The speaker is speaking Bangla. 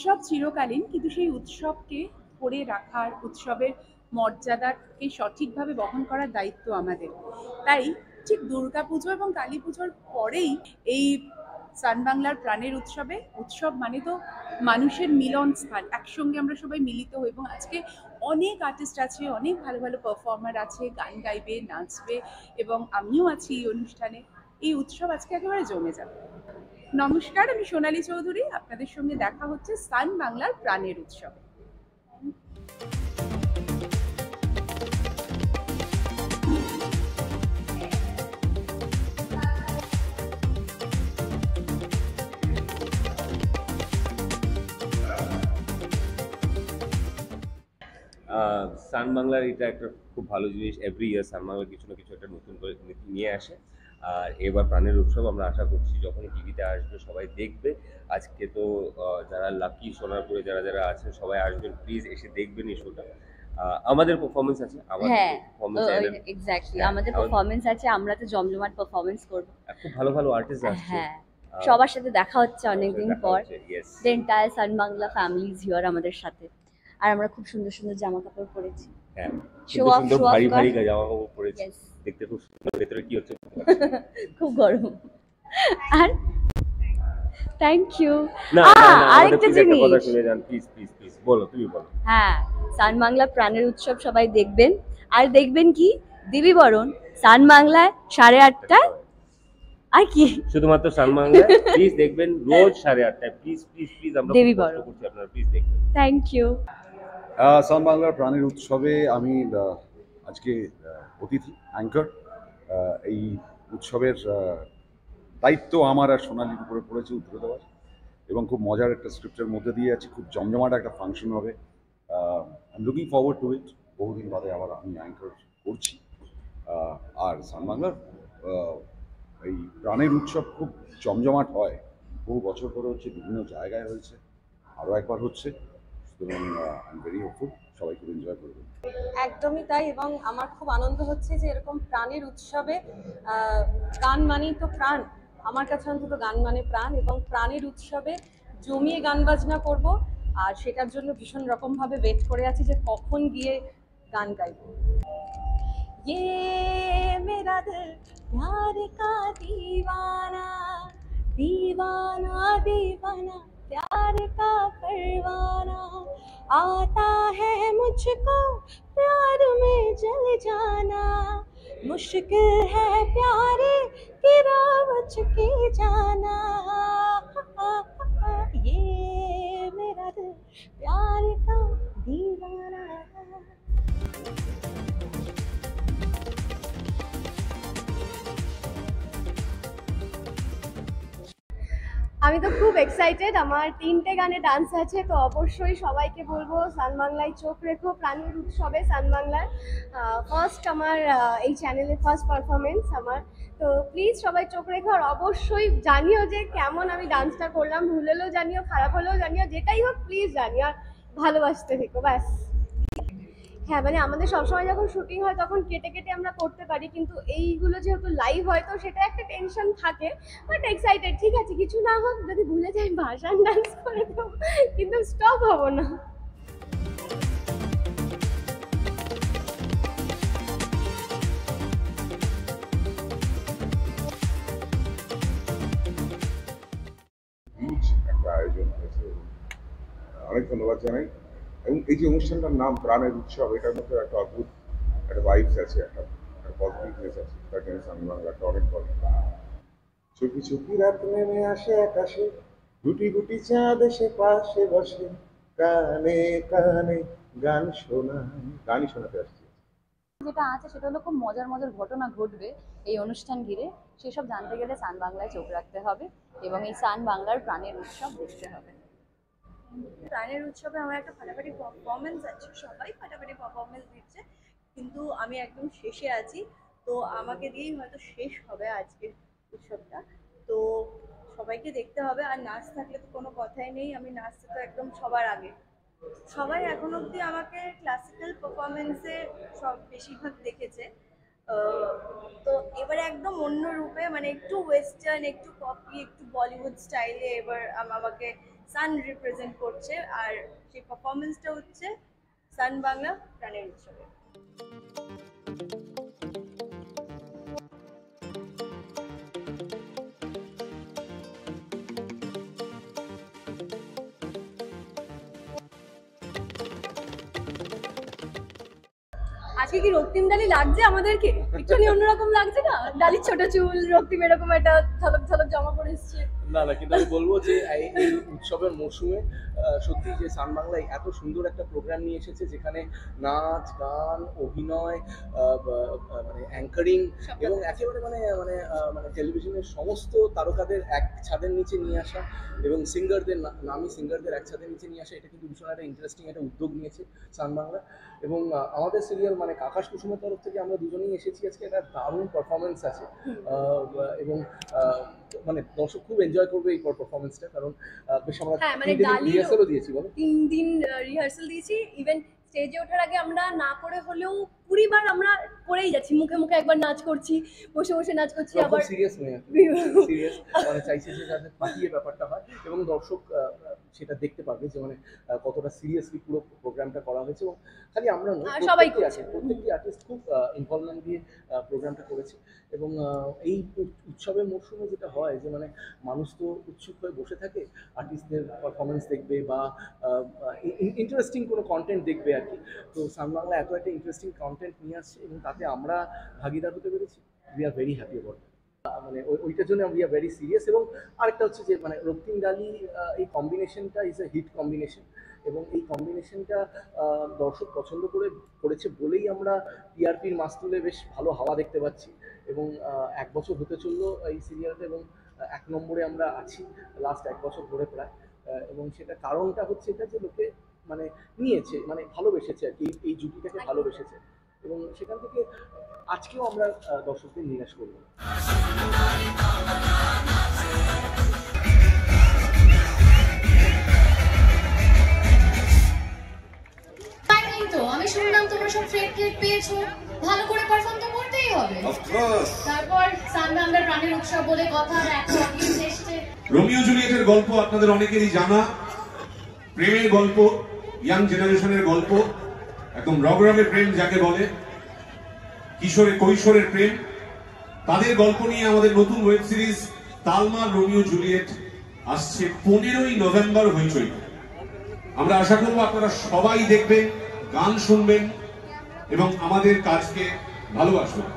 উৎসব চিরকালীন, কিন্তু সেই উৎসবকে ধরে রাখার, উৎসবের মর্যাদাকে সঠিকভাবে বহন করার দায়িত্ব আমাদের। তাই ঠিক দুর্গাপুজো এবং কালী পুজোর পরেই এই সান বাংলার প্রাণের উৎসবে, উৎসব মানে তো মানুষের মিলন স্থান, একসঙ্গে আমরা সবাই মিলিত হই। এবং আজকে অনেক আর্টিস্ট আছে, অনেক ভালো ভালো পারফর্মার আছে, গান গাইবে, নাচবে, এবং আমিও আছি এই অনুষ্ঠানে। এই উৎসব আজকে একেবারে জমে যাবে। নমস্কার, আমি সোনালী চৌধুরী। আপনাদের সঙ্গে দেখা হচ্ছে সান বাংলার প্রাণের উৎসবে। সান বাংলার এটা একটা খুব ভালো জিনিস। এভরি ইয়ার সান বাংলা কিছু না কিছু একটা নতুন করে নিয়ে আসে। আর এবার প্রাণের উৎসব আমরা আশা করছি যখন টিভিতে আসবে সবাই দেখবে। আজকে তো যারা লাকি সোনারপুরে যারা যারা আছেন সবাই আসবেন, প্লিজ এসে দেখবেন এই শোটা। আমাদের পারফরমেন্স আছে, আমাদের হ্যাঁ, পারফরমেন্স এক্স্যাক্টলি হ্যাঁ, আমাদের পারফরমেন্স আছে। আমরা তো জমজমাট পারফরমেন্স করব। খুব ভালো ভালো আর্টিস্ট আসছে। হ্যাঁ, সবার সাথে দেখা হচ্ছে অনেকদিন পর। Yes, the entire Sun Bangla family is here আমাদের সাথে। আর আমরা খুব সুন্দর সুন্দর জামা কাপড় পরেছি। হ্যাঁ, Show সুন্দর off, সুন্দর show off ভারী কর। ভারী জামা কাপড় পরেছি। Yes. দেখতে খুব সুন্দর। ভেতরে কি হচ্ছে খুব গরম। আর থ্যাংক ইউ। না না না, আরেকটা আমাদের একটা কথা জিনিস, শুনে যান প্লিজ প্লিজ প্লিজ। বলো, তুমি বলো। হ্যাঁ, সান বাংলা প্রাণের উৎসব সবাই দেখবেন। আর দেখবেন কি, দেবী বরণ সান বাংলায় 8:30টায়। আর কি, শুধুমাত্র সান বাংলায় প্লিজ দেখবেন রোজ 8:30টায়। প্লিজ প্লিজ প্লিজ, আমরা দেবী খুব কষ্ট বরণ। করছি, আপনারা প্লিজ দেখবেন। Thank you. সান বাংলার প্রাণের উৎসবে আমি আজকে অতিথি অ্যাঙ্কার। এই উৎসবের দায়িত্ব আমার আর সোনালির উপরে পড়েছে উত্তর দেওয়ার, এবং খুব মজার একটা স্ক্রিপ্টের মধ্যে দিয়ে আছে। খুব জমজমাট একটা ফাংশন হবে। I am looking forward to it. বহুদিন বাদে আবার আমি অ্যাঙ্কার করছি। আর সান বাংলার এই প্রাণের উৎসব খুব জমজমাট হয়, বহু বছর ধরে হচ্ছে, বিভিন্ন জায়গায় হয়েছে, আরও একবার হচ্ছে। সুতরাং আই এম ভেরি হোপফুল সবাই খুব এনজয় করবেন। একদমই তাই, এবং আমার খুব আনন্দ হচ্ছে যে এরকম প্রাণের উৎসবে গান মানেই তো প্রাণ। আমার কাছে অন্তত গান মানে প্রাণ, এবং প্রাণের উৎসবে জমিয়ে গান বাজনা করব। আর সেটার জন্য ভীষণ রকমভাবে ওয়েট করে আছি যে কখন গিয়ে গান গাইব। ये मेरा दिल प्यार का दीवाना, दीवाना दीवाना प्यार का परवाना, आता है मुझको प्यार में जल जाना, मुश्किल है प्यारे तेरा मुझ के जाना, ये मेरा दिल प्यार का दीवाना। আমি তো খুব এক্সাইটেড। আমার 3টে গানে ডান্স আছে, তো অবশ্যই সবাইকে বলবো সান বাংলায় চোখ রেখো। প্রাণের উৎসবে সান বাংলার ফার্স্ট আমার এই চ্যানেলে ফার্স্ট পারফরমেন্স আমার। তো প্লিজ সবাই চোখ রেখো, আর অবশ্যই জানিও যে কেমন আমি ডান্সটা করলাম। ভুল হলেও জানিও, খারাপ হলেও জানিও, যেটাই হোক প্লিজ জানিও, আর ভালোবাসতে থেকো ব্যাস। হ্যাঁ, মানে আমাদের সবসময় যখন শুটিং হয় তখন কেটে কেটে আমরা করতে পারি, কিন্তু এইগুলো যেহেতু লাইভ হয় তো সেটা একটা টেনশন থাকে। But excited. ঠিক আছে, কিছু না হোক, যদি ভুলে যাই ভাষণ ডান্স করে দেবো, কিন্তু স্টপ হবো না। একটা আয়োজন হয়েছে, অনেক ধন্যবাদ জানাই। এবং এই যে অনুষ্ঠানটার নাম প্রাণের উৎসব, এটার মধ্যে একটা অদ্ভুত একটা ভাইবস আছে, একটা পজিটিভনেস আছে। তার জন্য সান বাংলাটা অনেক ভালো। চুপি চুপি রাত নেমে আসে আকাশে, গুটি গুটি চাঁদ এসে পাশে বসে, কানে কানে গান গানই শোনাতে আসছে। যেটা আছে সেটা হলো খুব মজার মজার ঘটনা ঘটবে এই অনুষ্ঠান ঘিরে। সেসব জানতে গেলে সান বাংলায় চোখ রাখতে হবে এবং এই সান বাংলার প্রাণের উৎসব দেখতে হবে। প্রাণের উৎসবে আমার একটা ফাটাফাটি পারফরমেন্স আছে, সবাই ফাটাফাটি পারফরমেন্স দিচ্ছে, কিন্তু আমি একদম শেষে আছি। তো আমাকে দিয়েই হয়তো শেষ হবে আজকের উৎসবটা। তো সবাইকে দেখতে হবে। আর নাচ থাকলে তো কোনো কথাই নেই, আমি নাচতে তো একদম সবার আগে। সবাই এখন অবধি আমাকে ক্লাসিক্যাল পারফরমেন্সে সব বেশিরভাগ দেখেছে। তো এবারে একদম অন্য রূপে, মানে একটু ওয়েস্টার্ন, একটু পপি, একটু বলিউড স্টাইলে এবার আমাকে সান রিপ্রেজেন্ট করছে, আর সেই পারফরমেন্সটা হচ্ছে সান বাংলা প্রাণের উৎসবে। আজকে কি রক্তিম ডালি লাগছে আমাদেরকে? একটুখানি অন্যরকম লাগছে না? ডালির ছোট চুল, রক্তিম এরকম একটা ঝলক ঝলক জামা পরে এসছে। না কিন্তু আমি বলবো যে এই উৎসবের মরশুমে সত্যি যে সান বাংলায় এত সুন্দর একটা প্রোগ্রাম নিয়ে এসেছে, যেখানে নাচ, গান, অভিনয়, মানে অ্যাঙ্কারিং এবং একেবারে মানে টেলিভিশনের সমস্ত তারকাদের এক ছাদের নিচে নিয়ে আসা এবং সিঙ্গারদের, নামী সিঙ্গারদের এক ছাদের নিচে নিয়ে আসা, এটা কিন্তু ভীষণ একটা ইন্টারেস্টিং একটা উদ্যোগ নিয়েছে সান বাংলা। এবং আমাদের সিরিয়াল মানে আকাশ কুসুমের তরফ থেকে আমরা দুজনেই এসেছি। আজকে একটা দারুণ পারফরমেন্স আছে এবং মানে দর্শক খুব এনজয় করবে এই পারফরমেন্সটা, কারণ বেশ আমরা রিহার্সালও দিয়েছি। বলো, 3 দিন রিহার্সাল দিয়েছি। ইভেন স্টেজে ওঠার আগে আমরা না করে হলেও 20 বার আমরা করেই যাচ্ছি, মুখে মুখে একবার নাচ করছি, বসে বসে নাচ করছি, আবার সিরিয়াস নয়, সিরিয়াস মানে চাইছি যে যাতে পাঠিয়ে ব্যাপারটা হয় এবং দর্শক সেটা দেখতে পাবে যে মানে কতটা সিরিয়াসলি পুরো প্রোগ্রামটা করা হয়েছে। এবং খালি আমরা নয়, সবাই করেছে, প্রত্যেকটি আর্টিস্ট খুব ইনভলভমেন্ট দিয়ে প্রোগ্রামটা করেছে। এবং এই উৎসবের মরশুমে যেটা হয় যে মানে মানুষ তো উৎসুক হয়ে বসে থাকে আর্টিস্টদের পারফরমেন্স দেখবে বা ইন্টারেস্টিং কোনো কন্টেন্ট দেখবে আর কি। তো সান বাংলা এত একটা ইন্টারেস্টিং কন্টেন্ট নিয়ে আসছে এবং তাতে আমরা ভাগিদার হতে পেরেছি। We are very happy about মানে ওইটার জন্য উই আর ভেরি সিরিয়াস। এবং আরেকটা হচ্ছে যে মানে রক্তিম ডালি এই কম্বিনেশনটা ইজ এ হিট কম্বিনেশন এবং এই কম্বিনেশনটা দর্শক পছন্দ করেছে বলেই আমরা টিআরপির মাস তুলে বেশ ভালো হাওয়া দেখতে পাচ্ছি। এবং 1 বছর হতে চললো এই সিরিয়ালটা এবং 1 নম্বরে আমরা আছি লাস্ট 1 বছর ধরে প্রায়। এবং সেটা কারণটা হচ্ছে এটা যে লোকে মানে নিয়েছে, মানে ভালোবেসেছে আর কি, এই জুটিটাকে ভালোবেসেছে এবং সেখান থেকে আজকেও আমরা দর্শকদের নিরাশ করবো। আমি শুনলাম তোমরা সব ট্রেড পেয়েছো, ভালো করে পারফর্ম তো করতেই হবে। তারপর সান বাংলার প্রাণের উৎসব বলে কথা, একটা অডিয়েন্স এসেছে। রোমিও জুলিয়েটের গল্প আপনাদের অনেকেরই জানা, প্রেমের গল্প, ইয়াং জেনারেশনের গল্প, একদম রগরগে প্রেম যাকে বলে, কিশোরের কৈশোরের প্রেম, তাদের গল্প নিয়ে আমাদের নতুন ওয়েব সিরিজ তালমা রোমিও জুলিয়েট আসছে 15ই নভেম্বর হইচই। আমরা আশা করব আপনারা সবাই দেখবেন, গান শুনবেন এবং আমাদের কাজকে ভালোবাসবেন।